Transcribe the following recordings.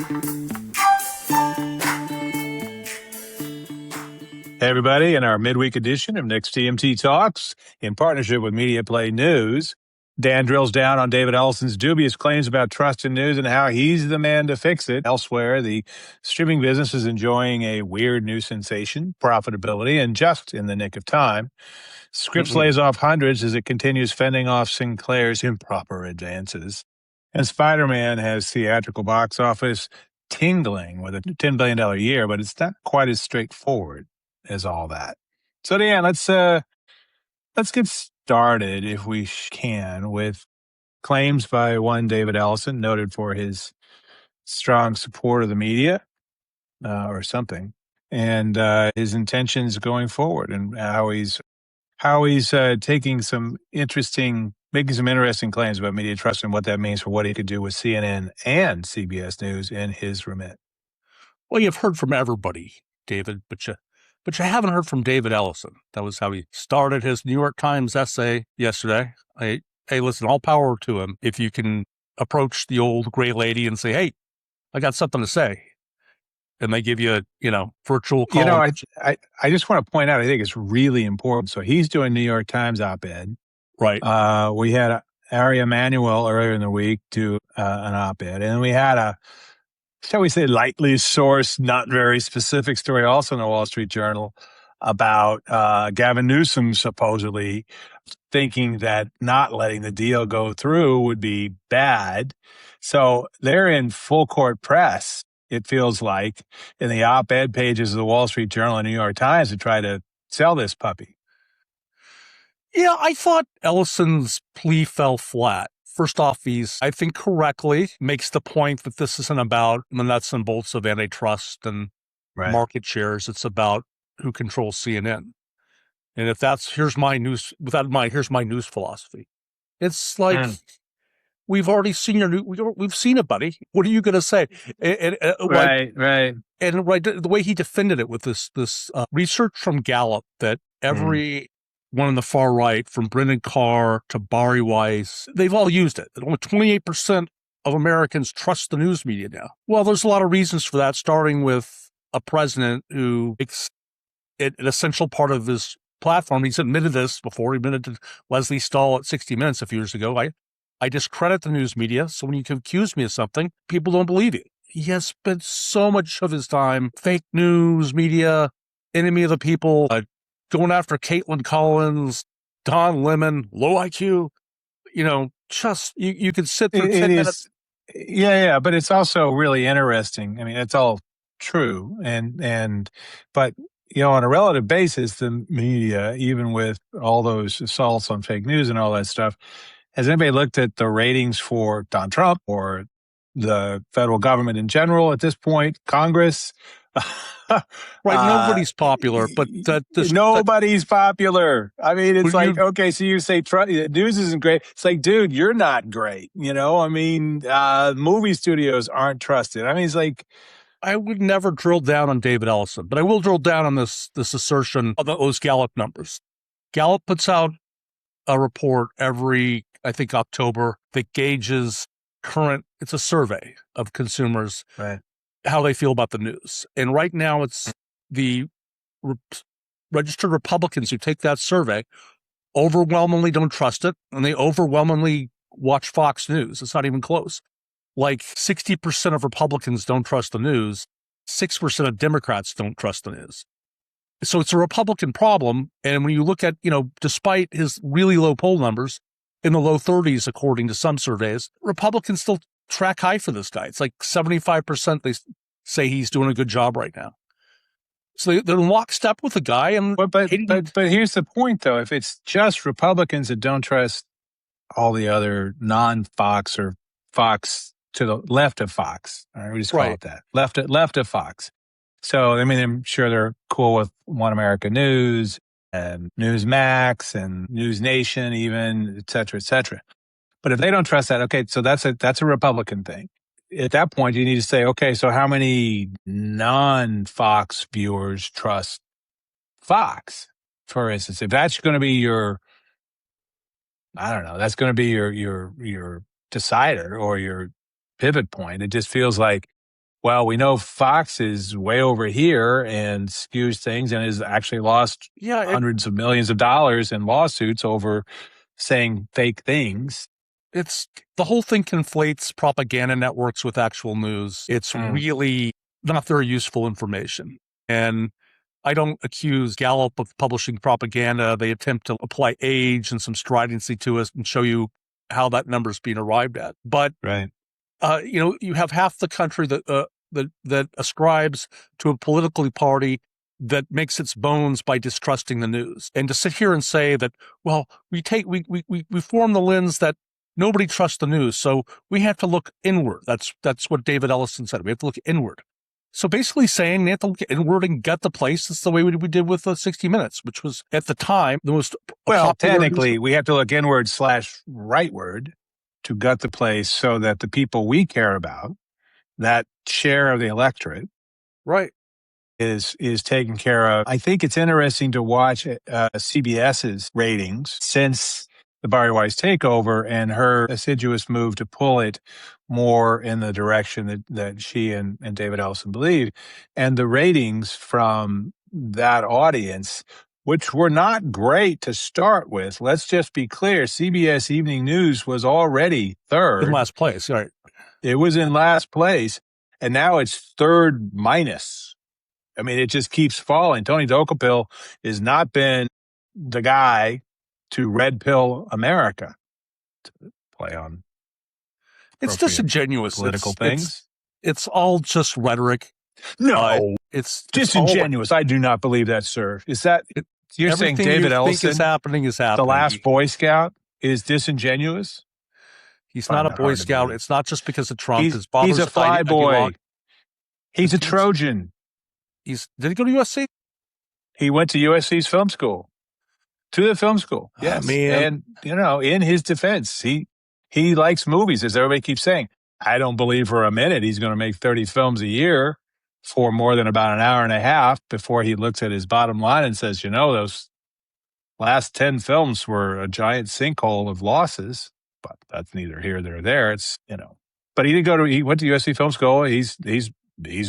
Hey, everybody, in our midweek edition of Next TMT Talks, in partnership with Media Play News, Dan drills down on David Ellison's dubious claims about trust in news and how he's the man to fix it. Elsewhere, the streaming business is enjoying a weird new sensation, profitability, and just in the nick of time. Scripps lays off hundreds as it continues fending off Sinclair's improper advances. And Spider-Man has theatrical box office tingling with a $10 billion year, but it's not quite as straightforward as all that. So, Dan, let's get started, if we can, with claims by one David Ellison, noted for his strong support of the media, or something, and his intentions going forward, and how he's making some interesting claims about media trust and what that means for what he could do with CNN and CBS News in his remit. Well, you've heard from everybody, David, but you haven't heard from David Ellison. That was how he started his New York Times essay yesterday. Hey, listen, all power to him. If you can approach the old gray lady and say, hey, I got something to say, and they give you a, virtual call. I just want to point out, I think it's really important. So he's doing New York Times op-ed. Right. We had Ari Emanuel earlier in the week do an op-ed, and we had a, shall we say, lightly sourced, not very specific story also in the Wall Street Journal about Gavin Newsom supposedly thinking that not letting the deal go through would be bad. So they're in full court press, it feels like, in the op-ed pages of the Wall Street Journal and New York Times to try to sell this puppy. Yeah, I thought Ellison's plea fell flat. First off, I think correctly, makes the point that this isn't about the nuts and bolts of antitrust and market shares. It's about who controls CNN. And if here's my news philosophy. It's like, we've already seen we've seen it, buddy. What are you going to say? Right. And the way he defended it with this research from Gallup that every one on the far right, from Brendan Carr to Bari Weiss, they've all used it. Only 28% of Americans trust the news media now. Well, there's a lot of reasons for that, starting with a president who makes it an essential part of his platform. He's admitted this before. He admitted to Leslie Stahl at 60 Minutes a few years ago. I discredit the news media, so when you can accuse me of something, people don't believe you. He has spent so much of his time, fake news media, enemy of the people, going after Caitlin Collins, Don Lemon, low IQ, just, you could sit through 10 minutes. Yeah, but it's also really interesting. I mean, it's all true. But, on a relative basis, the media, even with all those assaults on fake news and all that stuff, has anybody looked at the ratings for Donald Trump or the federal government in general at this point, Congress? Nobody's popular, but nobody's popular. I mean, it's like, okay, so you say news isn't great. It's like, dude, you're not great. Movie studios aren't trusted. I mean, it's like, I would never drill down on David Ellison, but I will drill down on this assertion of those Gallup numbers. Gallup puts out a report every, I think, October that gauges it's a survey of consumers, how they feel about the news. And right now it's the registered Republicans who take that survey overwhelmingly don't trust it, and they overwhelmingly watch Fox News. It's not even close. Like 60% of Republicans don't trust the news. 6% of Democrats don't trust the news. So it's a Republican problem. And when you look at, despite his really low poll numbers in the low 30s, according to some surveys, Republicans still track high for this guy. It's like 75% they say he's doing a good job right now. So they're in lockstep with the guy. But here's the point, though. If it's just Republicans that don't trust all the other non-Fox or Fox to the left of Fox, all right, we just call it that, left of Fox. So, I mean, I'm sure they're cool with One America News and Newsmax and News Nation even, et cetera, et cetera. But if they don't trust that, okay, so that's a Republican thing. At that point, you need to say, okay, so how many non-Fox viewers trust Fox, for instance? If that's going to be that's going to be your decider or your pivot point. It just feels like Well, we know Fox is way over here and skews things and has actually lost hundreds of millions of dollars in lawsuits over saying fake things. It's the whole thing conflates propaganda networks with actual news. It's really not very useful information. And I don't accuse Gallup of publishing propaganda. They attempt to apply age and some stridency to it and show you how that number is being arrived at. But right. You have half the country that ascribes to a political party that makes its bones by distrusting the news. And to sit here and say that, well, we form the lens that nobody trusts the news, so we have to look inward. That's what David Ellison said. We have to look inward. So basically saying we have to look inward and gut the place. That's the way we did with 60 Minutes, which was at the time the most well, technically, we have to look inward / rightward to gut the place so that the people we care about, that share of the electorate, right, is taken care of. I think it's interesting to watch CBS's ratings since the Bari Weiss takeover and her assiduous move to pull it more in the direction that she and David Ellison believe. And the ratings from that audience, which were not great to start with. Let's just be clear. CBS Evening News was already third. In last place, right. It was in last place, and now it's third minus. I mean, it just keeps falling. Tony Dokapil has not been the guy to red pill America, to play on. It's disingenuous. Political things. It's all just rhetoric. No, it's disingenuous. I do not believe that, sir. Is that you're saying David Ellison is happening? The last Boy Scout is disingenuous? He's not a Boy Scout. It's not just because of Trump. He's a fly boy. He's a Trojan. Did he go to USC? He went to USC's film school. To the film school. Yes. And, in his defense, he likes movies, as everybody keeps saying. I don't believe for a minute he's going to make 30 films a year for more than about an hour and a half before he looks at his bottom line and says, those last 10 films were a giant sinkhole of losses. But that's neither here nor there. It's, But he went to USC Film School. He's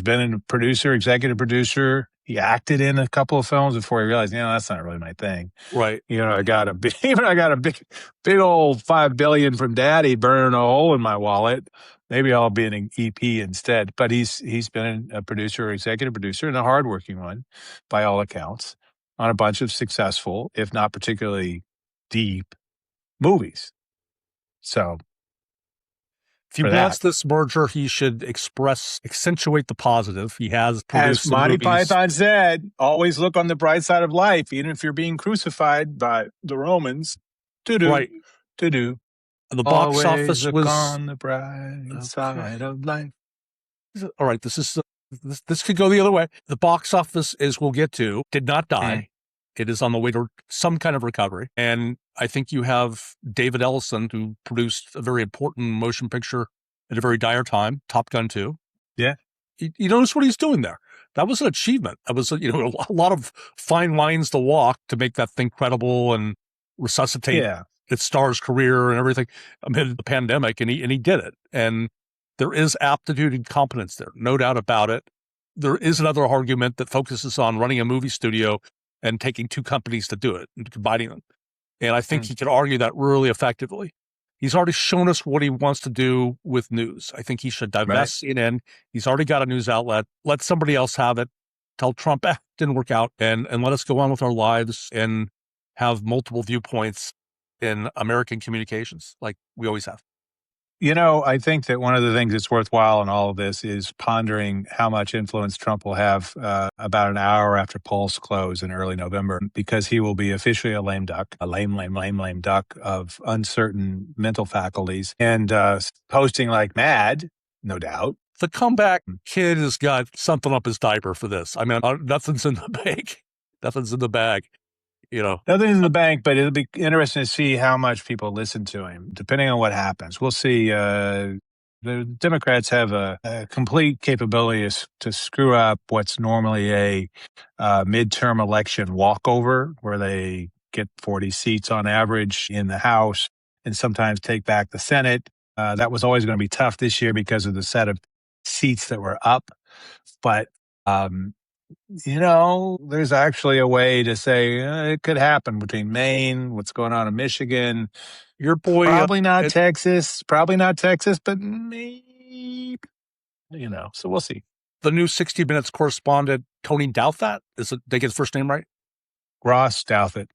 been a producer, executive producer. He acted in a couple of films before he realized, that's not really my thing. Right. I got a big old $5 billion from Daddy burning a hole in my wallet. Maybe I'll be an EP instead. But he's been a producer, executive producer, and a hardworking one, by all accounts, on a bunch of successful, if not particularly deep, movies. So. If he wants this merger, he should accentuate the positive. He has produced As Monty Python said, always look on the bright side of life, even if you're being crucified by the Romans. Right. To-do. The box office was on the bright side of life. All right, this could go the other way. The box office, as we'll get to, did not die. It is on the way to some kind of recovery. And I think you have David Ellison, who produced a very important motion picture at a very dire time, Top Gun 2. Yeah. You notice what he's doing there. That was an achievement. That was, a lot of fine lines to walk to make that thing credible and resuscitate its star's career and everything amid the pandemic. And he did it. And there is aptitude and competence there, no doubt about it. There is another argument that focuses on running a movie studio and taking two companies to do it and combining them. And I think he can argue that really effectively. He's already shown us what he wants to do with news. I think he should divest CNN. He's already got a news outlet. Let somebody else have it. Tell Trump, didn't work out. And let us go on with our lives and have multiple viewpoints in American communications like we always have. I think that one of the things that's worthwhile in all of this is pondering how much influence Trump will have about an hour after polls close in early November, because he will be officially a lame duck, a lame duck of uncertain mental faculties, and posting like mad, no doubt. The comeback kid has got something up his diaper for this. I mean, nothing's in the bag. Nothing's in the bag. Nothing's in the bank, but it'll be interesting to see how much people listen to him, depending on what happens. We'll see. The Democrats have a complete capability to screw up what's normally a midterm election walkover, where they get 40 seats on average in the House and sometimes take back the Senate. That was always going to be tough this year because of the set of seats that were up. But, there's actually a way to say it could happen between Maine, what's going on in Michigan. Your boy, Probably not Texas, but maybe, so we'll see. the new 60 Minutes correspondent, Tony Douthat, did I get his first name right? Ross Douthat.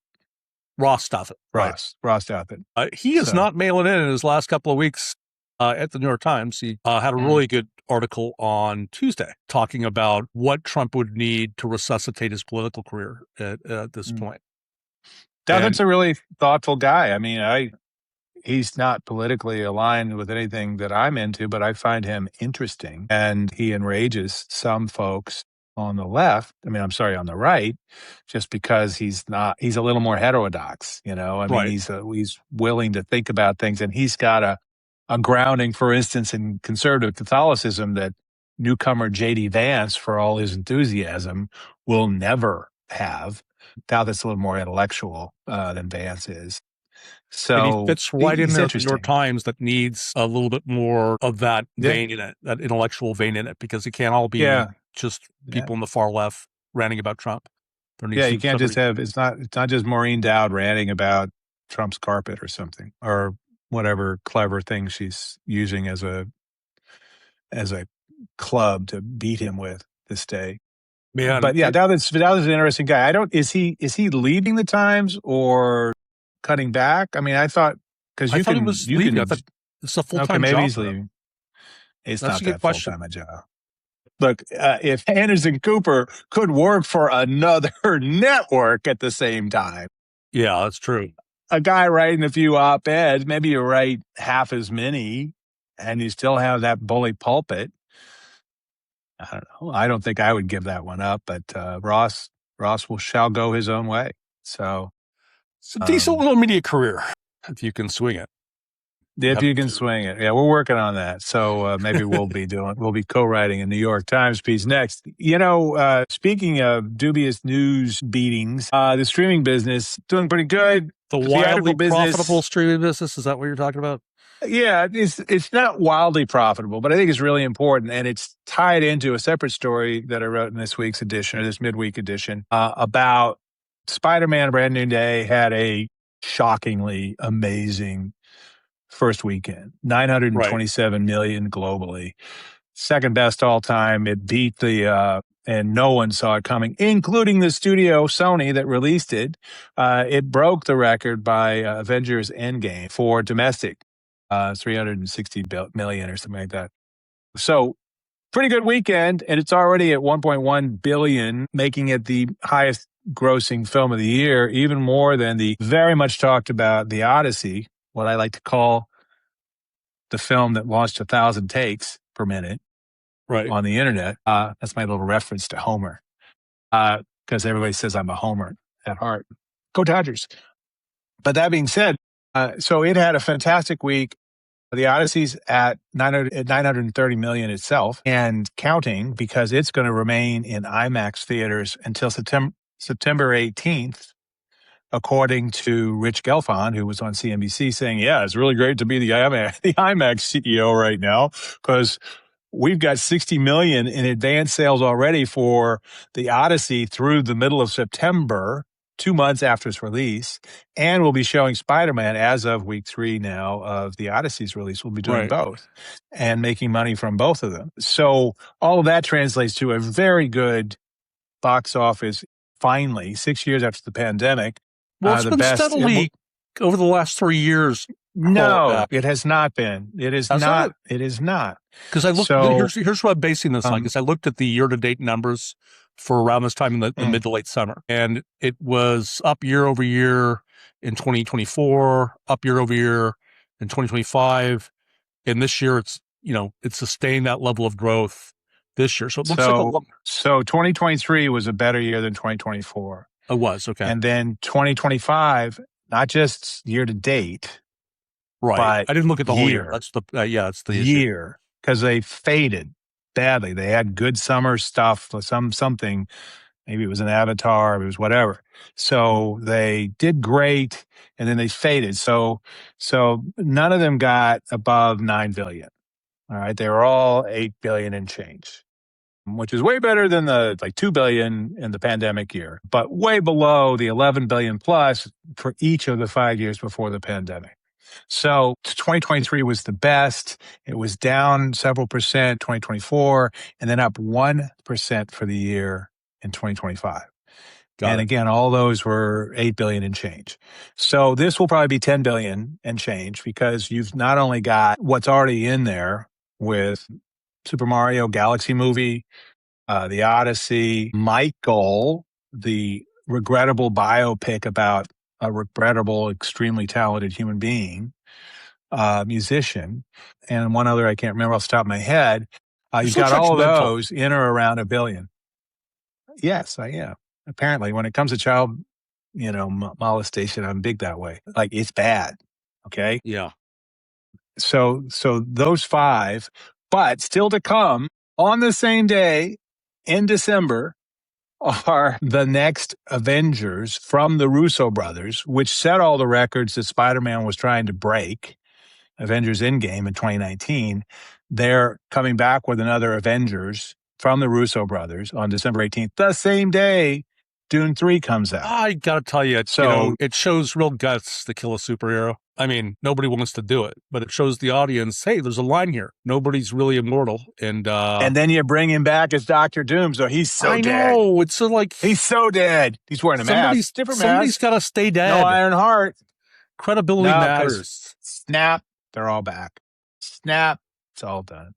Ross Douthat, right. Ross Douthat. He is not mailing in his last couple of weeks at the New York Times. He had a really good article on Tuesday talking about what Trump would need to resuscitate his political career at this point. Douthat's a really thoughtful guy. I mean, he's not politically aligned with anything that I'm into, but I find him interesting. And he enrages some folks on the left. I mean, I'm sorry, on the right, just because he's a little more heterodox, I mean, he's willing to think about things, and he's got a grounding, for instance, in conservative Catholicism that newcomer J.D. Vance, for all his enthusiasm, will never have. Douthat's a little more intellectual than Vance is. So and he fits right in there with the New York Times that needs a little bit more of that vein in it, that intellectual vein in it, because it can't all be just people on the far left ranting about Trump. You can't just have, it's not just Maureen Dowd ranting about Trump's carpet or something, or whatever clever thing she's using as a club to beat him with this day. Man, but Dowd's an interesting guy. is he leaving the Times or cutting back? I mean, I thought, because he was leaving. I thought it's a full-time job. Maybe he's leaving. It's not that full-time a job. Look, if Anderson Cooper could work for another network at the same time. Yeah, that's true. A guy writing a few op-eds, maybe you write half as many and you still have that bully pulpit. I don't know. I don't think I would give that one up, but Ross shall go his own way. So it's a decent little media career if you can swing it. If you can swing it. Yeah, we're working on that. So maybe we'll be co-writing a New York Times piece next. Speaking of dubious news beatings, the streaming business doing pretty good. The wildly profitable streaming business, is that what you're talking about? Yeah, it's not wildly profitable, but I think it's really important, and it's tied into a separate story that I wrote in this week's edition, or this midweek edition, about Spider-Man: Brand New Day had a shockingly amazing first weekend, 927 million globally, second best all time. It beat and no one saw it coming, including the studio Sony that released it. It broke the record by Avengers Endgame for domestic, 360 million or something like that. So pretty good weekend, and it's already at 1.1 billion, making it the highest grossing film of the year, even more than the very much talked about The Odyssey, what I like to call the film that launched 1,000 takes per minute on the internet. That's my little reference to Homer, because everybody says I'm a Homer at heart. Go Dodgers. But that being said, so it had a fantastic week. The Odyssey's at 930 million itself and counting, because it's going to remain in IMAX theaters until September 18th, according to Rich Gelfond, who was on CNBC, saying, yeah, it's really great to be the IMAX CEO right now, because we've got 60 million in advance sales already for the Odyssey through the middle of September, 2 months after its release, and we'll be showing Spider-Man as of week 3 now of the Odyssey's release. We'll be doing both and making money from both of them. So all of that translates to a very good box office, finally, 6 years after the pandemic. Well, it's been steadily over the last 3 years. No, it has not been. It is not. It is not. Because I looked, here's what I'm basing this on, because I looked at the year-to-date numbers for around this time in the mid to late summer, and it was up year over year in 2024, up year over year in 2025, and this year it's sustained that level of growth this year. So it looks so 2023 was a better year than 2024. It was, okay. And then 2025, not just year to date. Right. I didn't look at the whole year. That's it's the year, because they faded badly. They had good summer stuff, something. Maybe it was an Avatar, it was whatever. So they did great, and then they faded. So none of them got above 9 billion. All right. They were all 8 billion and change, which is way better than the like 2 billion in the pandemic year, but way below the 11 billion plus for each of the 5 years before the pandemic. So 2023 was the best. It was down several percent 2024 and then up 1% for the year in 2025. And again, all those were 8 billion and change. So this will probably be 10 billion and change because you've not only got what's already in there with Super Mario Galaxy movie, The Odyssey, Michael, the regrettable biopic about a regrettable, extremely talented human being, musician, and one other I can't remember off the top of my head. You're You've so got all of judgmental. those in or around a billion. Yes, I am. Apparently, when it comes to child, molestation, I'm big that way. Like it's bad. Okay. Yeah. So those five, but still to come on the same day in December are the next Avengers from the Russo brothers, which set all the records that Spider-Man was trying to break. Avengers Endgame in 2019. They're coming back with another Avengers from the Russo brothers on December 18th, the same day Dune 3 comes out. I gotta tell you, So it shows real guts to kill a superhero. I mean, nobody wants to do it, but it shows the audience, hey, there's a line here. Nobody's really immortal. And then you bring him back as Doctor Doom. So he's so dead. I know. It's like he's so dead. He's wearing a mask. Different somebody's mask. got to stay dead. No Iron Heart. Credibility matters. Snap. They're all back. Snap. It's all done.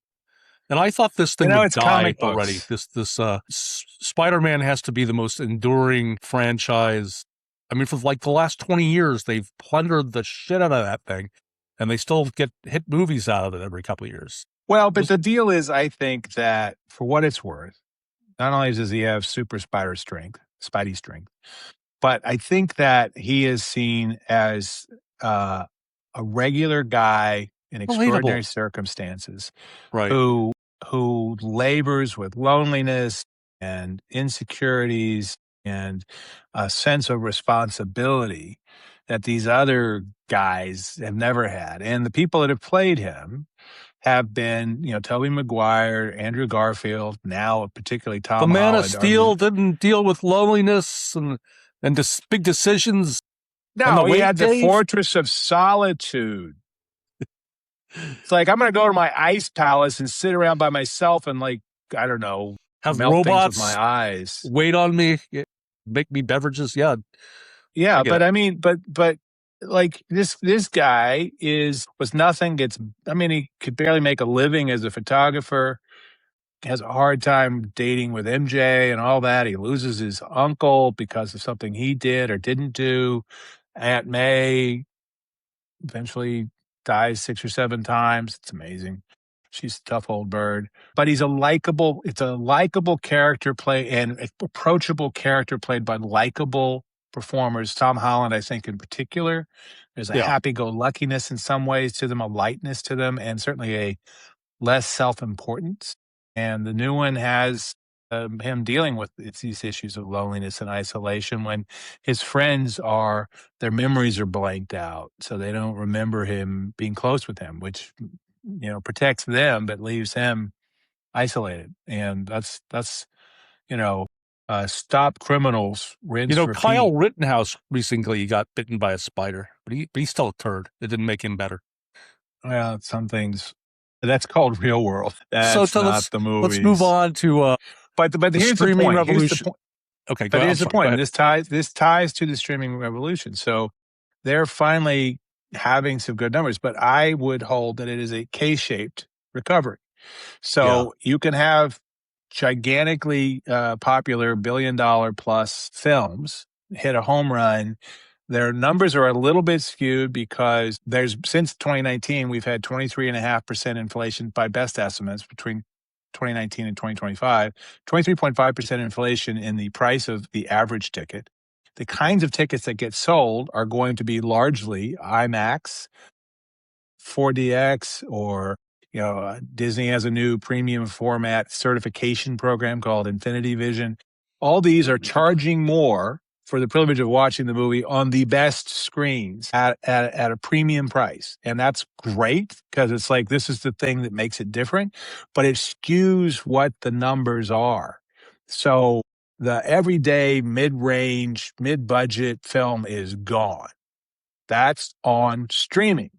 And I thought this thing would die already. Books. This Spider-Man has to be the most enduring franchise. I mean, for like the last 20 years, they've plundered the shit out of that thing, and they still get hit movies out of it every couple of years. Well, but the deal is, I think that for what it's worth, not only does he have super Spidey strength, but I think that he is seen as a regular guy in extraordinary circumstances, right? Who labors with loneliness and insecurities and a sense of responsibility that these other guys have never had. And the people that have played him have been, Tobey Maguire, Andrew Garfield, now particularly Tom Holland. The Man of Steel didn't deal with loneliness and big decisions. No, he had the Fortress of Solitude. It's like, I'm going to go to my ice palace and sit around by myself and I don't know, have melt robots things with my eyes. Wait on me, make me beverages. Yeah. Yeah. But I mean, but like this guy was nothing. He could barely make a living as a photographer, has a hard time dating with MJ and all that. He loses his uncle because of something he did or didn't do. Aunt May eventually dies 6 or 7 times. It's amazing. She's a tough old bird, but it's a likable character play and approachable character played by likable performers. Tom Holland, I think in particular, there's a happy-go-luckiness in some ways to them, a lightness to them, and certainly a less self-importance. And the new one has him dealing with these issues of loneliness and isolation when his friends their memories are blanked out. So they don't remember him being close with him, which, protects them, but leaves him isolated. And that's stop criminals, rinse, repeat. Kyle Rittenhouse recently got bitten by a spider, but he's still a turd. It didn't make him better. Well, some things that's called real world. That's not the movies. Let's move on to but here's the point. Revolution. Okay, but here's the point. This ties to the streaming revolution. So they're finally having some good numbers, but I would hold that it is a K-shaped recovery. So you can have gigantically popular $1 billion plus films hit a home run. Their numbers are a little bit skewed because since 2019, we've had 23.5% inflation by best estimates between 2019 and 2025, 23.5% inflation in the price of the average ticket. The kinds of tickets that get sold are going to be largely IMAX, 4DX, or Disney has a new premium format certification program called Infinity Vision. All these are charging more for the privilege of watching the movie on the best screens at a premium price. And that's great because it's like, this is the thing that makes it different, but it skews what the numbers are. So the everyday mid-range, mid-budget film is gone. That's on streaming,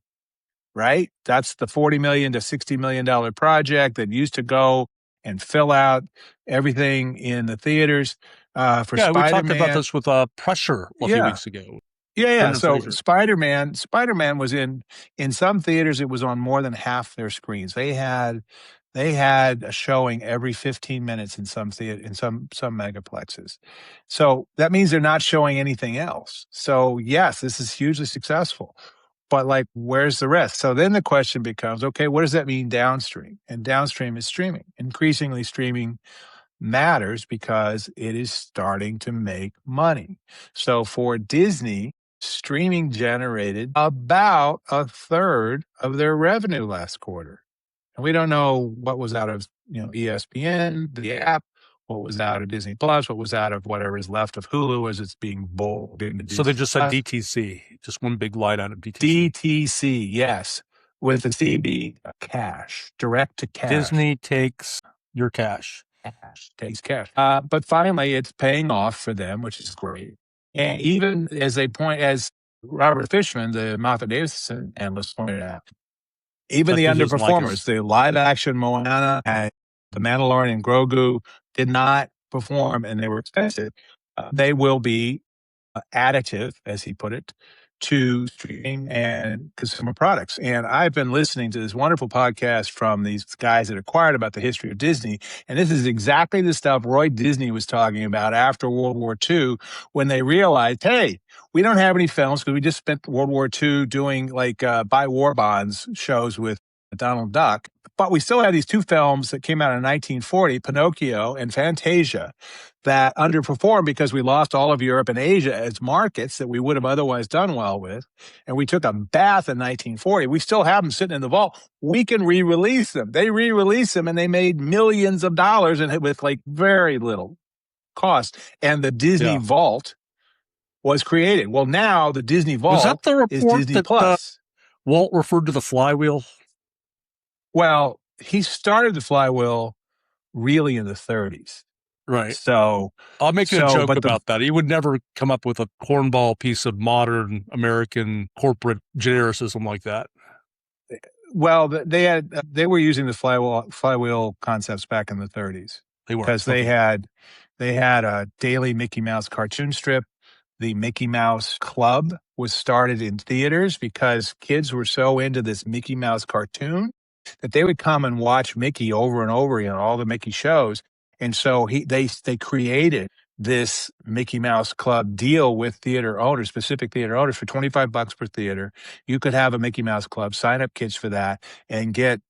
right? That's the $40 million to $60 million project that used to go and fill out everything in the theaters for Yeah, we talked about Spider-Man. this with Pressure a few Yeah. weeks ago. Yeah. Brendan So Fraser. Spider-Man was in some theaters, it was on more than half their screens. They had a showing every 15 minutes in some theater, in some megaplexes. So that means they're not showing anything else. So yes, this is hugely successful. But like, where's the rest? So then the question becomes, okay, what does that mean downstream? And downstream is streaming. Increasingly, streaming matters because it is starting to make money. So for Disney, streaming generated about a third of their revenue last quarter. And we don't know what was out of, ESPN, the app, what was out of Disney Plus, what was out of whatever is left of Hulu as it's being bowled into So they Disney just said Plus. DTC, just one big line out of DTC. DTC, yes, with the CB, cash, direct to cash. Disney takes your cash. Takes cash. But finally, it's paying off for them, which is great. And even as Robert Fishman, the Moffat Davidson analyst, pointed out, even the That he doesn't like us. underperformers, the live action Moana and The Mandalorian and Grogu did not perform and they were expensive. They will be additive, as he put it, to streaming and consumer products. And I've been listening to this wonderful podcast from these guys that acquired about the history of Disney. And this is exactly the stuff Roy Disney was talking about after World War II, when they realized, hey, we don't have any films because we just spent World War II doing like buy war bonds shows with Donald Duck. But we still had these two films that came out in 1940, Pinocchio and Fantasia, that underperformed because we lost all of Europe and Asia as markets that we would have otherwise done well with. And we took a bath in 1940. We still have them sitting in the vault. We can re-release them. They re-released them and they made millions of dollars and with like very little cost. And the Disney Vault was created. Well, now the Disney Vault was that the report is Disney that Plus. Walt referred to the flywheel? Well, he started the flywheel really in the 30s. Right. So I'll make a joke about that. He would never come up with a cornball piece of modern American corporate genericism like that. Well, they were using the flywheel concepts back in the 30s. They were, because they had a daily Mickey Mouse cartoon strip. The Mickey Mouse Club was started in theaters because kids were so into this Mickey Mouse cartoon that they would come and watch Mickey over and over again, all the Mickey shows. And so they created this Mickey Mouse Club deal with theater owners, specific theater owners, for $25 per theater. You could have a Mickey Mouse Club, sign up kids for that, and get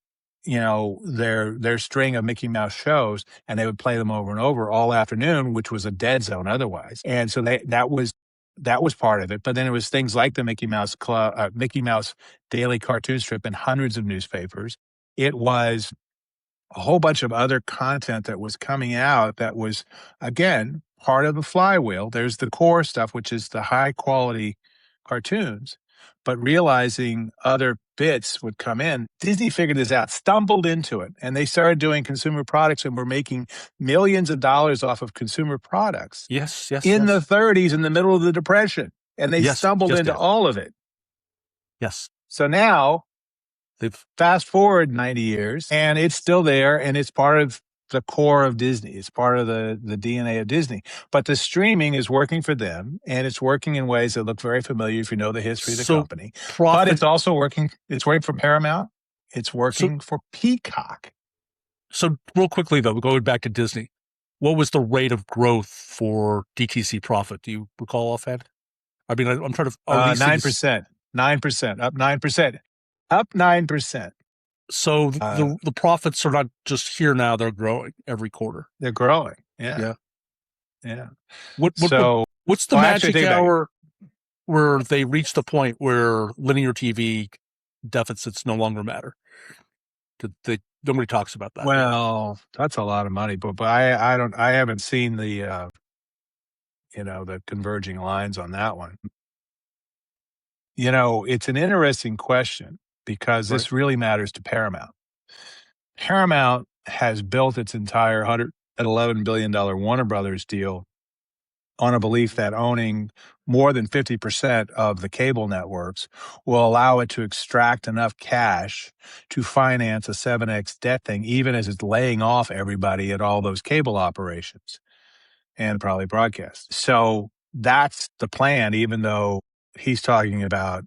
their string of Mickey Mouse shows, and they would play them over and over all afternoon, which was a dead zone otherwise. And so that was part of it. But then it was things like the Mickey Mouse Club, Mickey Mouse Daily Cartoon Strip in hundreds of newspapers. It was a whole bunch of other content that was coming out that was, again, part of the flywheel. There's the core stuff, which is the high quality cartoons, but realizing other bits would come in. Disney figured this out, stumbled into it, and they started doing consumer products and were making millions of dollars off of consumer products. Yes. In the 30s, in the middle of the Depression, and they stumbled into all of it. Yes. So now, fast forward 90 years, and it's still there, and it's part of the core of Disney. It's part of the DNA of Disney. But the streaming is working for them, and it's working in ways that look very familiar if you know the history of the company. But it's also working. It's working for Paramount. It's working for Peacock. So real quickly, though, going back to Disney, what was the rate of growth for DTC profit? Do you recall offhand? I mean, I'm trying to... 9%. 9%. Up 9%. Up 9%. So the profits are not just here now; they're growing every quarter. They're growing. Yeah. What's the magic hour where they reach the point where linear TV deficits no longer matter? Nobody talks about that. Well, that's a lot of money, but I haven't seen the the converging lines on that one. It's an interesting question because Right. this really matters to Paramount. Paramount has built its entire $111 billion Warner Brothers deal on a belief that owning more than 50% of the cable networks will allow it to extract enough cash to finance a 7X debt thing, even as it's laying off everybody at all those cable operations and probably broadcast. So that's the plan, even though he's talking about,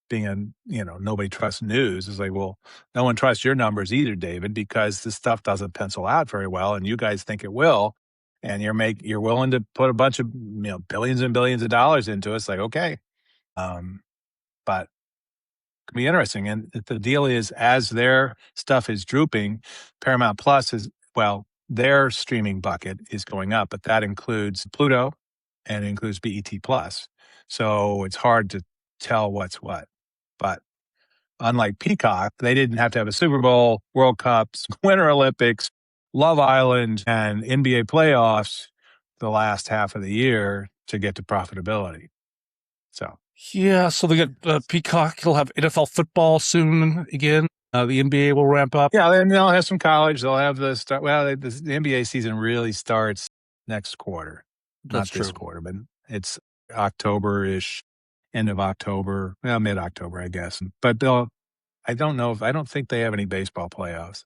being nobody trusts news. It's like, well, no one trusts your numbers either, David, because this stuff doesn't pencil out very well, and you guys think it will, and you're willing to put a bunch of billions and billions of dollars into it. It's like, okay, but it can be interesting. And the deal is, as their stuff is drooping, Paramount Plus their streaming bucket is going up, but that includes Pluto and it includes BET Plus. So it's hard to tell what's what. But unlike Peacock, they didn't have to have a Super Bowl, World Cups, Winter Olympics, Love Island, and NBA playoffs the last half of the year to get to profitability. So Yeah, so they got Peacock. He'll have NFL football soon again. The NBA will ramp up. yeah, then they'll have some college. They'll have the start. Well, the NBA season really starts next quarter, That's not this true. quarter, but it's October-ish, end of October, mid-October, I guess. But I don't think they have any baseball playoffs.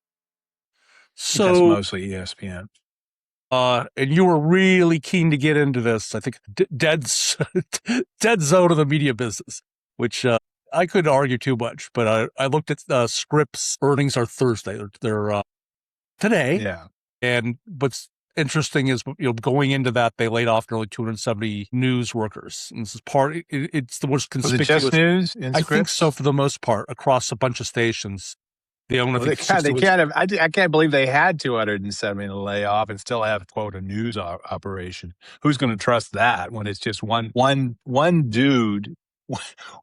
I think that's So, mostly ESPN. and you were really keen to get into this. I think dead zone of the media business, which I couldn't argue too much. But I looked at Scripps earnings are Thursday. They're today. Yeah. And what's interesting is, going into that, they laid off nearly 270 news workers. And this is it's the most Was conspicuous. it just news in I think Scripps? so, for the most part, across a bunch of stations. They own, They can't have. I can't believe they had 270 to lay off and still have, quote, a news operation. Who's going to trust that when it's just one dude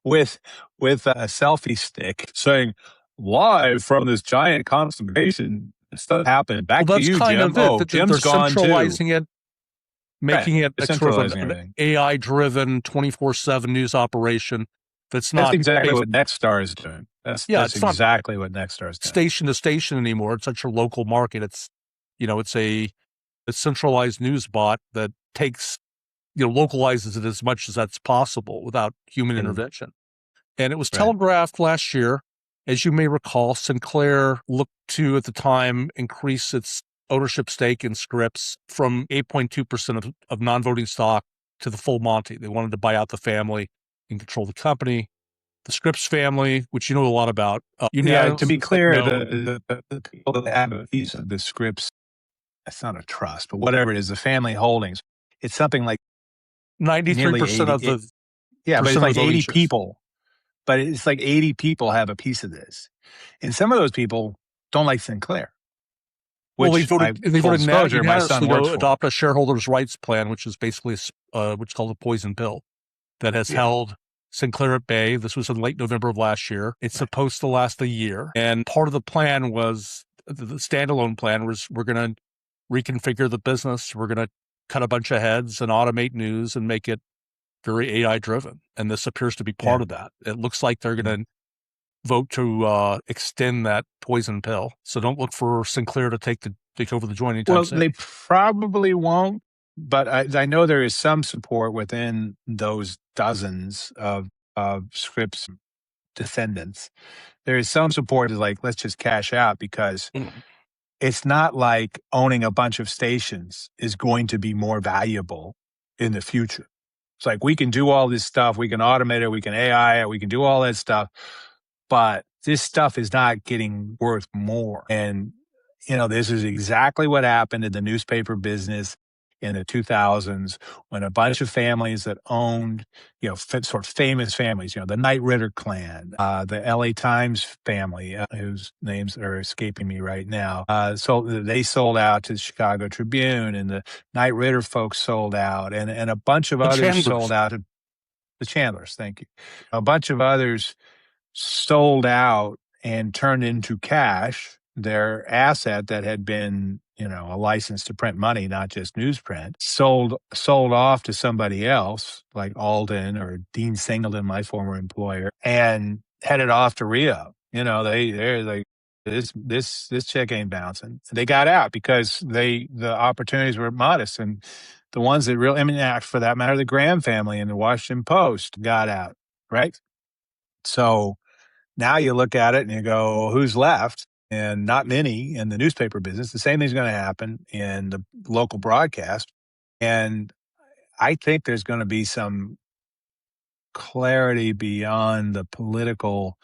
with a selfie stick saying, live from this giant constipation stuff happened. Back to you, Jim. Oh, Jim's they're gone too. centralizing it, making it a sort of an AI-driven 24/7 news operation. That's exactly what Nexstar is doing. That's exactly what Nexstar is doing. Station to station anymore. It's such a local market. It's a centralized news bot that takes, localizes it as much as that's possible without human intervention. And it was telegraphed last year. As you may recall, Sinclair looked to, at the time, increase its ownership stake in Scripps from 8.2% of non-voting stock to the full Monty. They wanted to buy out the family and control the company. The Scripps family, which you know a lot about. To be clear, the people that have a piece of the Scripps, that's not a trust, but whatever it is, the family holdings, it's something like 93% of the. But it's like 80 people. But it's like 80 people have a piece of this. And some of those people don't like Sinclair. Well, they voted unanimously to adopt a shareholders' rights plan, which is basically which is called a poison pill, that has held Sinclair at bay. This was in late November of last year. It's supposed to last a year. And part of the plan was, the standalone plan was, we're going to reconfigure the business. We're going to cut a bunch of heads and automate news and make it very AI driven. And this appears to be part of that. It looks like they're going to vote to extend that poison pill. So don't look for Sinclair to take over the joint anytime soon. They probably won't, but I know there is some support within those dozens of Scripps descendants. There is some support is like, let's just cash out, because it's not like owning a bunch of stations is going to be more valuable in the future. It's like, we can do all this stuff. We can automate it. We can AI it. We can do all that stuff. But this stuff is not getting worth more. And, this is exactly what happened in the newspaper business in the 2000s, when a bunch of families that owned, sort of famous families, the Knight Ridder clan, the LA Times family, whose names are escaping me right now, they sold out to the Chicago Tribune, and the Knight Ridder folks sold out, and a bunch of others sold out to the Chandlers. Thank you. A bunch of others sold out and turned into cash their asset that had been, a license to print money, not just newsprint, sold off to somebody else, like Alden or Dean Singleton, my former employer, and headed off to Rio. They're like, this chick ain't bouncing. They got out because the opportunities were modest, and the ones that really, for that matter, the Graham family and the Washington Post got out, right? So now you look at it and you go, who's left? And not many in the newspaper business. The same thing's going to happen in the local broadcast. And I think there's going to be some clarity beyond the political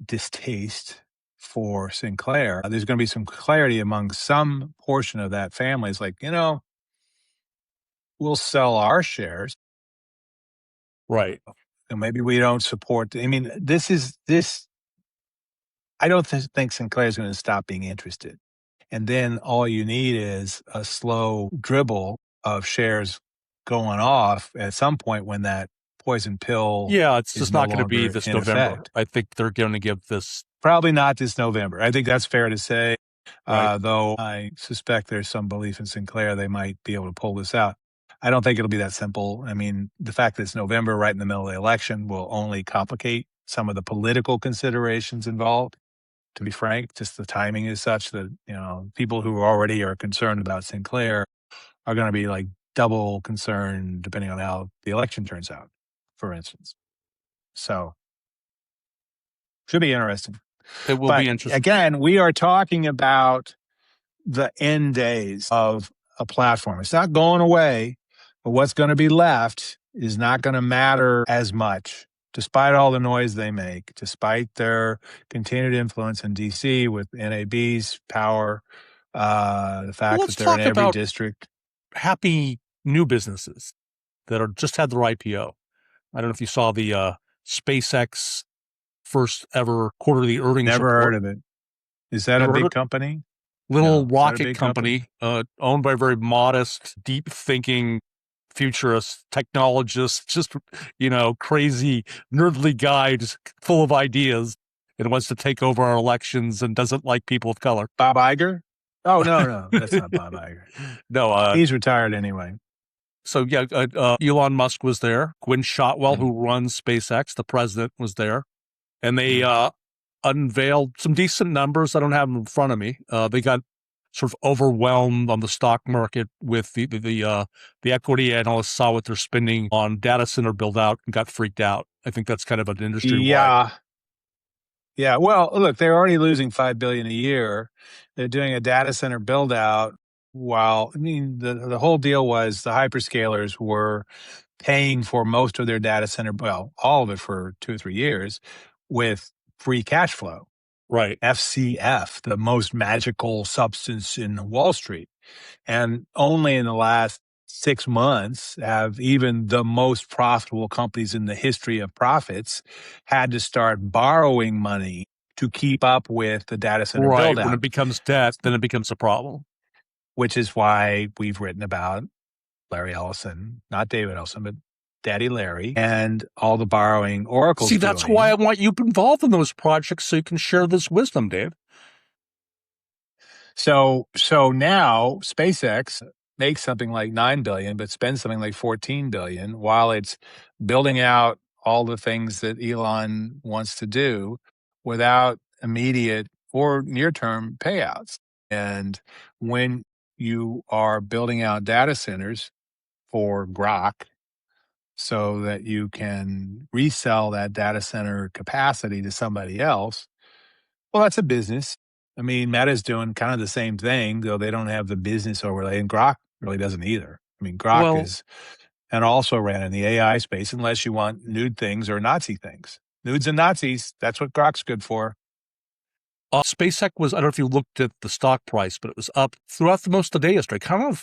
distaste for Sinclair. There's going to be some clarity among some portion of that family. It's like, we'll sell our shares. Right. And maybe we don't support. This. I don't think Sinclair is going to stop being interested. And then all you need is a slow dribble of shares going off at some point when that poison pill Yeah, it's is just no not going to be longer this in November. effect. I think they're going to give this. Probably not this November. I think that's fair to say. Right. Though I suspect there's some belief in Sinclair they might be able to pull this out. I don't think it'll be that simple. The fact that it's November, right in the middle of the election, will only complicate some of the political considerations involved. To be frank, just the timing is such that, people who already are concerned about Sinclair are going to be like double concerned depending on how the election turns out, for instance. So should be interesting. It will But be interesting. again, we are talking about the end days of a platform. It's not going away, but what's going to be left is not going to matter as much, despite all the noise they make, despite their continued influence in DC with NAB's power, the fact that they're in every district. Happy new businesses that are just had their IPO. I don't know if you saw the SpaceX first ever quarterly earnings Never report. heard of it. Is that a big company? Little rocket company owned by a very modest, deep thinking futurist technologist, just, crazy, nerdly guy, just full of ideas and wants to take over our elections and doesn't like people of color. Bob Iger? Oh, no, that's not Bob Iger. No, he's retired anyway. So yeah, Elon Musk was there. Gwynne Shotwell, who runs SpaceX, the president, was there, and they unveiled some decent numbers. I don't have them in front of me. They got sort of overwhelmed on the stock market with the equity analysts saw what they're spending on data center build out and got freaked out. I think that's kind of an industry wide. Yeah. Well, look, they're already losing $5 billion a year. They're doing a data center build out while, the whole deal was the hyperscalers were paying for most of their data center, well, all of it for 2 or 3 years with free cash flow. Right. FCF, the most magical substance in Wall Street. And only in the last 6 months have even the most profitable companies in the history of profits had to start borrowing money to keep up with the data center build out. When it becomes debt, then it becomes a problem. Which is why we've written about Larry Ellison, not David Ellison, but Daddy Larry, and all the borrowing Oracle's doing. That's why I want you involved in those projects so you can share this wisdom, Dave. So now SpaceX makes something like $9 billion, but spends something like $14 billion while it's building out all the things that Elon wants to do without immediate or near-term payouts. And when you are building out data centers for Grok so that you can resell that data center capacity to somebody else, well, that's a business. Meta's doing kind of the same thing, though they don't have the business overlay, and Grok really doesn't either. Grok is, and also ran in the AI space, unless you want nude things or Nazi things. Nudes and Nazis, that's what Grok's good for. SpaceX was, I don't know if you looked at the stock price, but it was up throughout the most of the day yesterday, kind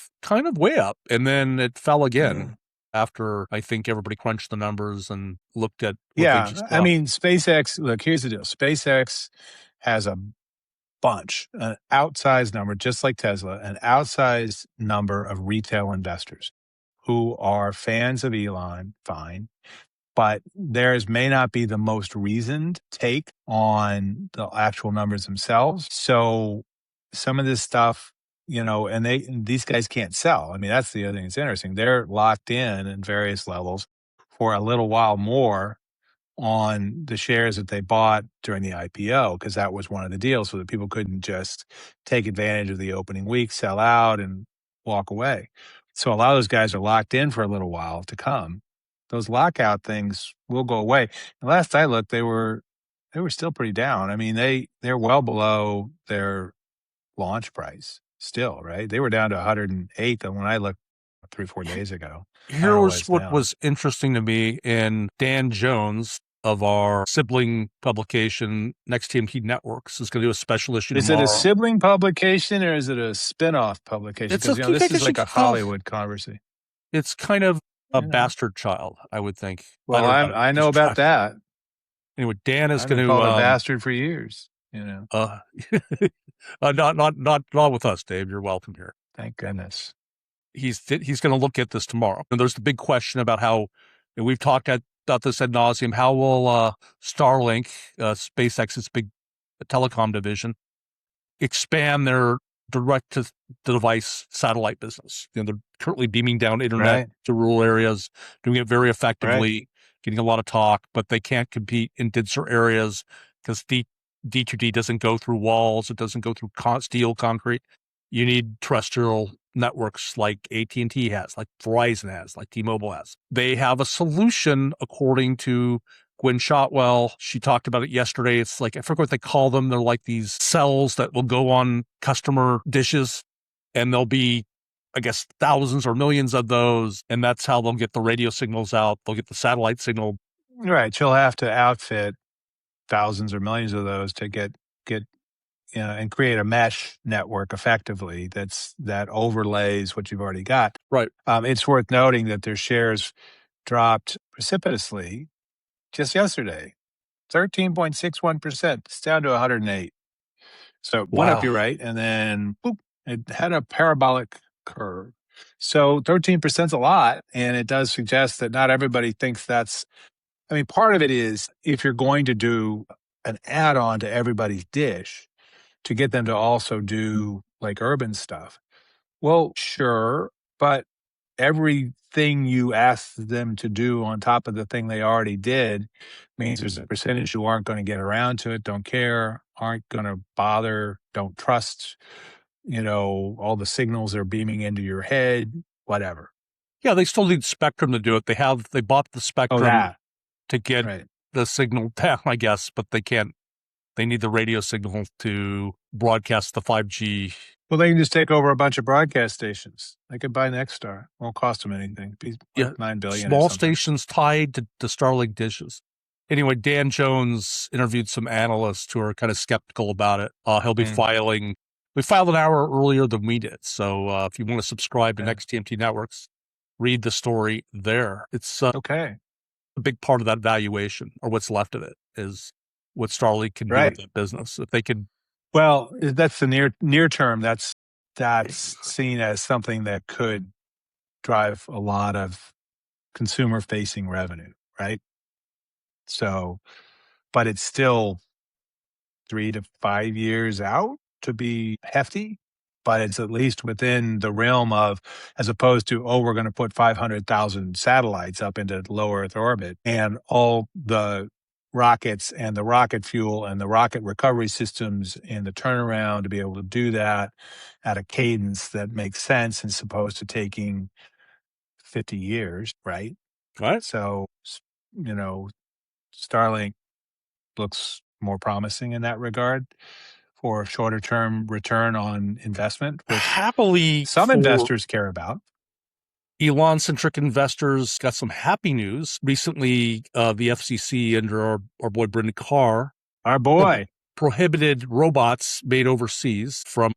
of way up. And then it fell again after I think everybody crunched the numbers and looked at what they just done. SpaceX, look, here's the deal. SpaceX has a bunch, an outsized number, just like Tesla, an outsized number of retail investors who are fans of Elon, fine, but theirs may not be the most reasoned take on the actual numbers themselves. So some of this stuff, and these guys can't sell. I mean, that's the other thing that's interesting. They're locked in various levels for a little while more on the shares that they bought during the IPO, because that was one of the deals, so that people couldn't just take advantage of the opening week, sell out, and walk away. So a lot of those guys are locked in for a little while to come. Those lockout things will go away. And last I looked, they were still pretty down. I mean, they're well below their launch price still, right? They were down to 108 when I looked 3-4 days ago. Here was what was interesting to me, and Dan Jones of our sibling publication, Next TMT Networks, is going to do a special issue tomorrow. Is it a sibling publication or is it a spin-off publication? Because this is like a Hollywood conversation. It's kind of a bastard child, I would think. Well, I know about that. Anyway, Dan is going to call a bastard for years. Not with us, Dave. You're welcome here. Thank goodness. He's going to look at this tomorrow. And there's the big question about how, and we've talked about this ad nauseum, how will Starlink, SpaceX's big telecom division, expand their direct-to-device satellite business? They're currently beaming down internet to rural areas, doing it very effectively, getting a lot of talk, but they can't compete in denser areas because D2D doesn't go through walls. It doesn't go through steel, concrete. You need terrestrial networks like AT&T has, like Verizon has, like T-Mobile has. They have a solution, according to Gwen Shotwell. She talked about it yesterday. It's like, I forget what they call them. They're like these cells that will go on customer dishes, and there'll be, I guess, thousands or millions of those, and that's how they'll get the radio signals out. They'll get the satellite signal. Right. She'll have to outfit thousands or millions of those to get and create a mesh network effectively that overlays what you've already got. Right. It's worth noting that their shares dropped precipitously just yesterday, 13.61%. It's down to 108. So went up, you're right, and then boop, it had a parabolic curve. So 13% is a lot, and it does suggest that not everybody thinks that's. I mean, part of it is if you're going to do an add-on to everybody's dish, to get them to also do like urban stuff. Well, sure, but everything you ask them to do on top of the thing they already did means there's a percentage who aren't going to get around to it, don't care, aren't going to bother, don't trust, all the signals are beaming into your head, whatever. Yeah, they still need spectrum to do it. They bought the spectrum to get the signal down, I guess, but they can't. They need the radio signal to broadcast the 5G. Well, they can just take over a bunch of broadcast stations. They could buy Nextstar. Won't cost them anything. Like $9 billion. Small stations tied to Starlink dishes. Anyway, Dan Jones interviewed some analysts who are kind of skeptical about it. He'll be filing. We filed an hour earlier than we did. So if you want to subscribe to Next TMT Networks, read the story there. It's okay. A big part of that valuation, or what's left of it, is what Starlink can do with that business. If they could. Well, that's the near term. That's seen as something that could drive a lot of consumer facing revenue, right? So, but it's still 3 to 5 years out to be hefty, but it's at least within the realm of, as opposed to, we're going to put 500,000 satellites up into low Earth orbit and all the rockets and the rocket fuel and the rocket recovery systems and the turnaround to be able to do that at a cadence that makes sense as opposed to taking 50 years, right? Right. So, Starlink looks more promising in that regard for a shorter term return on investment, which happily some investors care about. Elon-centric investors got some happy news. Recently, the FCC, under our boy Brendan Carr, prohibited robots made overseas from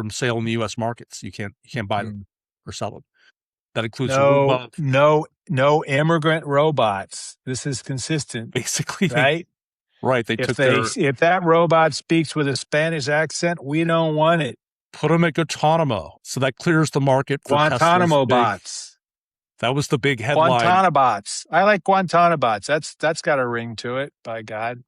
sale in the U.S. markets. You can't buy them or sell them. That includes no immigrant robots. This is consistent, basically, right? Right. If that robot speaks with a Spanish accent, we don't want it. Put them at Guantanamo. So that clears the market for Guantanamo bots. That was the big headline. Guantanabots. I like Guantanabots. That's got a ring to it, by God.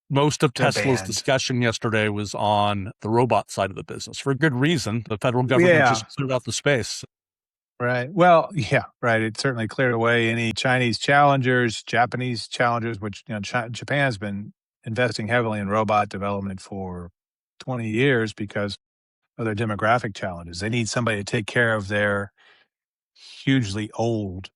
Most of They're Tesla's banned. discussion yesterday was on the robot side of the business for good reason. The federal government Yeah. just cleared out the space. Right. Well, yeah, right. It certainly cleared away any Chinese challengers, Japanese challengers, which, Japan's been investing heavily in robot development for 20 years because of their demographic challenges. They need somebody to take care of their hugely old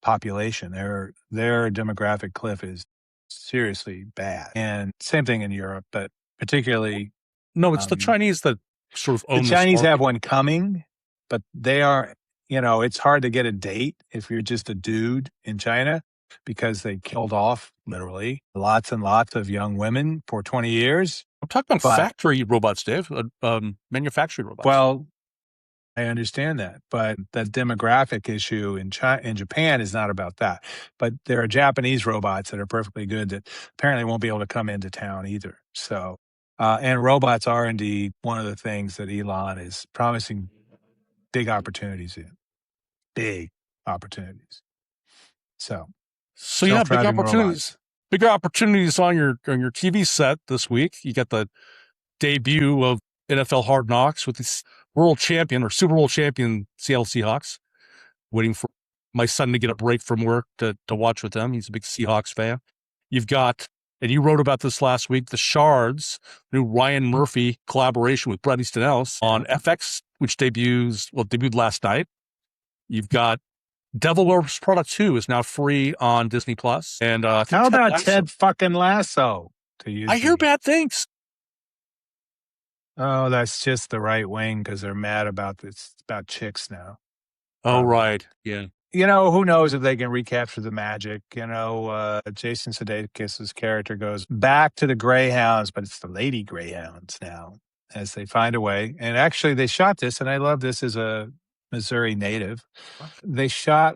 population. Their demographic cliff is seriously bad. And same thing in Europe, but particularly No, it's the Chinese that sort of the own this Chinese have market. one coming, but they are, it's hard to get a date if you're just a dude in China because they killed off literally lots and lots of young women for 20 years. I'm talking about But, factory robots, Dave, manufacturing robots. well, I understand that, but that demographic issue in Japan is not about that. But there are Japanese robots that are perfectly good that apparently won't be able to come into town either. So, and robots are indeed one of the things that Elon is promising big opportunities in. Big opportunities. So yeah, big self-driving opportunities. robots. Bigger opportunities on your TV set this week. You got the debut of NFL Hard Knocks with this world champion or Super Bowl champion Seattle Seahawks. Waiting for my son to get a break from work to watch with them. He's a big Seahawks fan. You've got, and you wrote about this last week, the Shards, new Ryan Murphy collaboration with Bret Easton Ellis on FX, which debuted last night. You've got Devil Wears Prada 2 is now free on Disney Plus. And how about Ted fucking Lasso? I hear bad things. Oh, that's just the right wing because they're mad about this, about chicks now. Oh, right. Yeah. Who knows if they can recapture the magic? Jason Sudeikis' character goes back to the Greyhounds, but it's the Lady Greyhounds now as they find a way. And actually, they shot this, and I love this as a Missouri native. They shot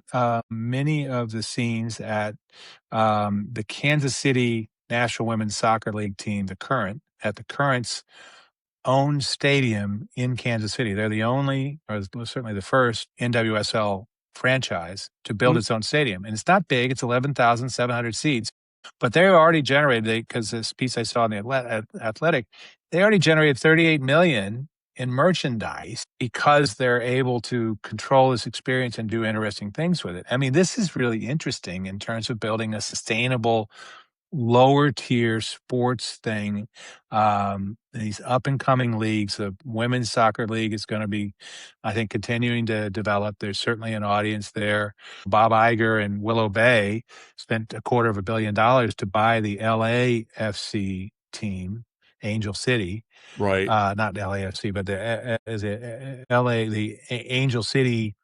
many of the scenes at the Kansas City National Women's Soccer League team, at the Current's own stadium in Kansas City. They're the only, or certainly the first, NWSL franchise to build its own stadium. And it's not big, it's 11,700 seats. But they already generated, because this piece I saw in the Athletic, they already generated $38 million in merchandise because they're able to control this experience and do interesting things with it. I mean, this is really interesting in terms of building a sustainable lower tier sports thing. These up and coming leagues, the women's soccer league is going to be, I think, continuing to develop. There's certainly an audience there. Bob Iger and Willow Bay spent $250 million to buy the LAFC team, Angel City. Right. Not LAFC, but the Angel City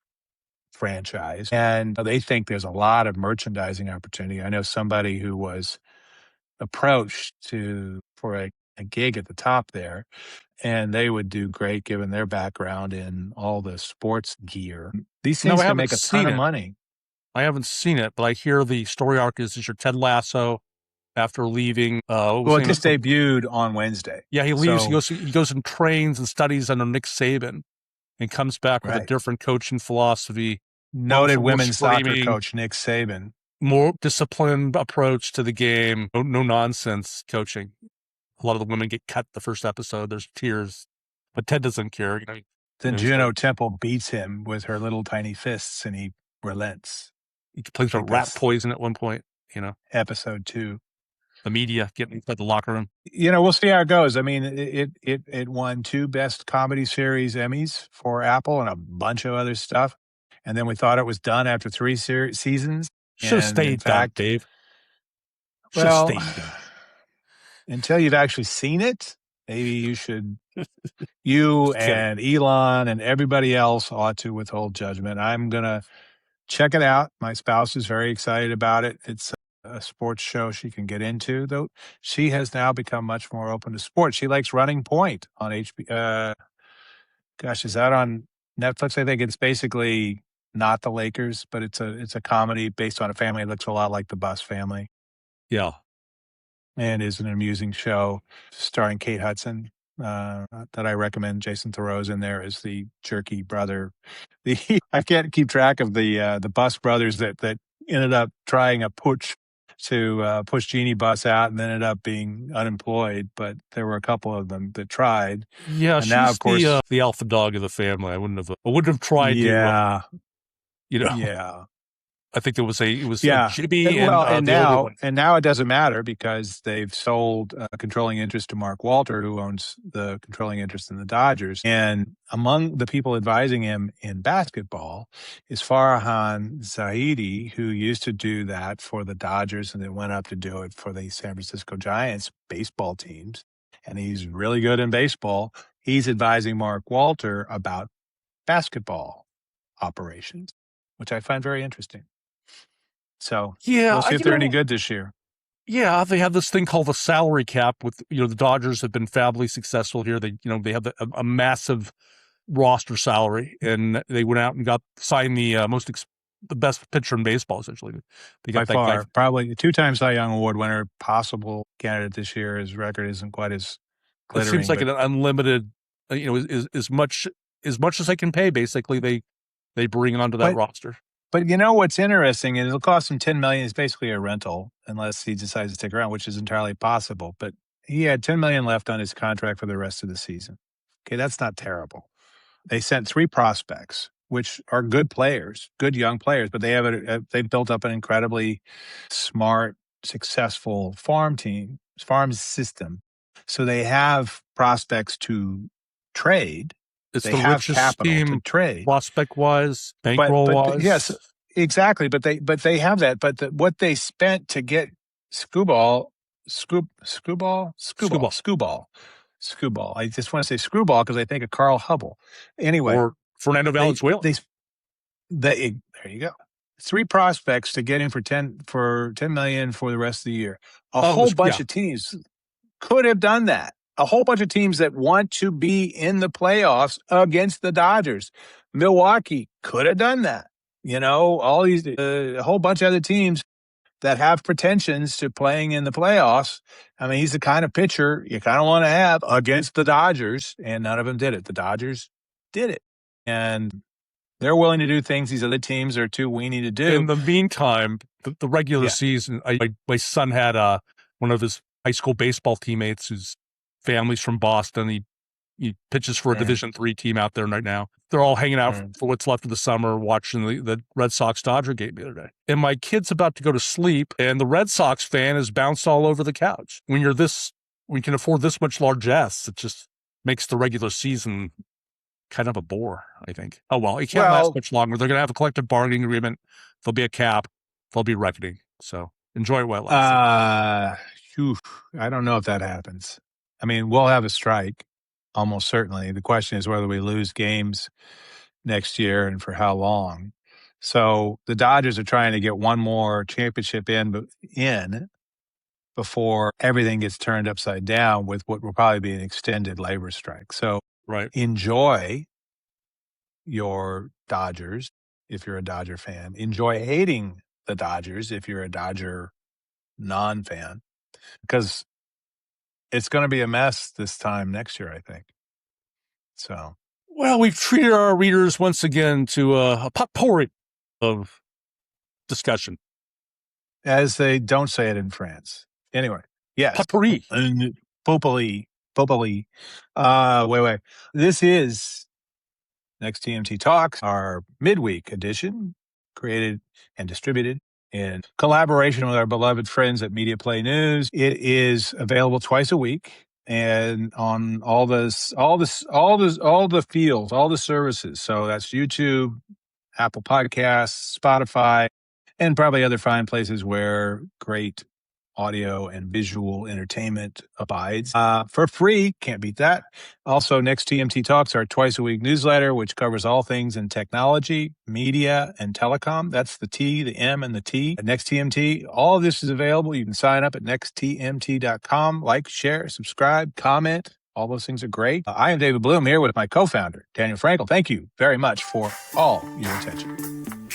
franchise. And they think there's a lot of merchandising opportunity. I know somebody who was approached for a gig at the top there, and they would do great given their background in all the sports gear. These things can make a ton of money. I haven't seen it, but I hear the story arc is your Ted Lasso after leaving. Well, it just debuted on Wednesday. Yeah, he leaves. He goes and trains and studies under Nick Saban, and comes back with a different coaching philosophy. Noted women's soccer coach Nick Saban. More disciplined approach to the game. No nonsense coaching. A lot of the women get cut the first episode. There's tears, but Ted doesn't care. Then Juno Temple beats him with her little tiny fists, and he relents. He plays with rat poison at one point. Episode 2. The media getting inside the locker room. We'll see how it goes. I mean, it won 2 Best Comedy Series Emmys for Apple and a bunch of other stuff. And then we thought it was done after 3 seasons. Should have stayed back, Dave. Well, until you've actually seen it, maybe you should. You and Elon and everybody else ought to withhold judgment. I'm going to check it out. My spouse is very excited about it. It's a sports show she can get into, though she has now become much more open to sports. She likes Running Point on HBO. Is that on Netflix? I think it's basically not the Lakers, but it's a comedy based on a family that looks a lot like the Bus Family. Yeah. And is an amusing show starring Kate Hudson. that I recommend. Jason Thoreau's in there as the jerky brother. I can't keep track of the bus brothers that ended up trying a putsch to push Jeannie Bus out and ended up being unemployed. But there were a couple of them that tried. Yeah, And now, she's of course, the alpha dog of the family. I wouldn't have tried to. yeah, I think it was yeah. Jimmy and the older one. And now it doesn't matter because they've sold controlling interest to Mark Walter, who owns the controlling interest in the Dodgers. And among the people advising him in basketball is Farhan Zaidi, who used to do that for the Dodgers and then went up to do it for the San Francisco Giants baseball teams. And he's really good in baseball. He's advising Mark Walter about basketball operations, which I find very interesting. So we'll see if they're any good this year. Yeah, they have this thing called the salary cap. With the Dodgers have been fably successful here. They have a massive roster salary, and they went out and signed the the best pitcher in baseball. Essentially, they got by far, probably a 2-time Cy Young Award winner, possible candidate this year. His record isn't quite as glittering. It seems like an unlimited. As much as they can pay. Basically, they bring onto that roster. But what's interesting is it'll cost him $10 million. It's basically a rental unless he decides to stick around, which is entirely possible. But he had $10 million left on his contract for the rest of the season. Okay, that's not terrible. They sent 3 prospects, which are good players, good young players, but they've built up an incredibly smart, successful farm system. So they have prospects to trade. They have capital to trade, prospect-wise, bankroll-wise. Yes, exactly. But they have that. But what they spent to get Screwball. I just want to say Screwball because I think of Carl Hubble. Anyway, or Fernando Valenzuela. There you go. 3 prospects to get in for $10 million for the rest of the year. A whole bunch of teams could have done that. A whole bunch of teams that want to be in the playoffs against the Dodgers. Milwaukee could have done that. All these, a whole bunch of other teams that have pretensions to playing in the playoffs. I mean, he's the kind of pitcher you kind of want to have against the Dodgers, and none of them did it. The Dodgers did it. And they're willing to do things these other teams are too weenie to do. In the meantime, the regular season, my son had one of his high school baseball teammates whose family's from Boston. He pitches for a Division III team out there right now. They're all hanging out for what's left of the summer, watching the Red Sox-Dodger game the other day. And my kid's about to go to sleep, and the Red Sox fan is bounced all over the couch. When we can afford this much largesse, it just makes the regular season kind of a bore, I think. Oh, well, it can't last much longer. They're going to have a collective bargaining agreement. There'll be a cap. There'll be reckoning. So enjoy it while it lasts. I don't know if that happens. I mean, we'll have a strike, almost certainly. The question is whether we lose games next year and for how long. So the Dodgers are trying to get one more championship in before everything gets turned upside down with what will probably be an extended labor strike. So enjoy your Dodgers if you're a Dodger fan. Enjoy hating the Dodgers if you're a Dodger non-fan, because it's going to be a mess this time next year, I think. So, well, we've treated our readers once again to a potpourri of discussion, as they don't say it in France. Anyway, yes, potpourri, potpourri. Wait. This is Next TMT Talks, our midweek edition, created and distributed in collaboration with our beloved friends at Media Play News. It is available twice a week and on all the fields, all the services. So that's YouTube, Apple Podcasts, Spotify, and probably other fine places where great audio and visual entertainment abides. For free, can't beat that. Also, Next TMT Talks, our twice-a-week newsletter, which covers all things in technology, media, and telecom. That's the T, the M, and the T. At Next TMT, all of this is available. You can sign up at nexttmt.com. Like, share, subscribe, comment. All those things are great. I am David Bloom here with my co-founder, Daniel Frankel. Thank you very much for all your attention.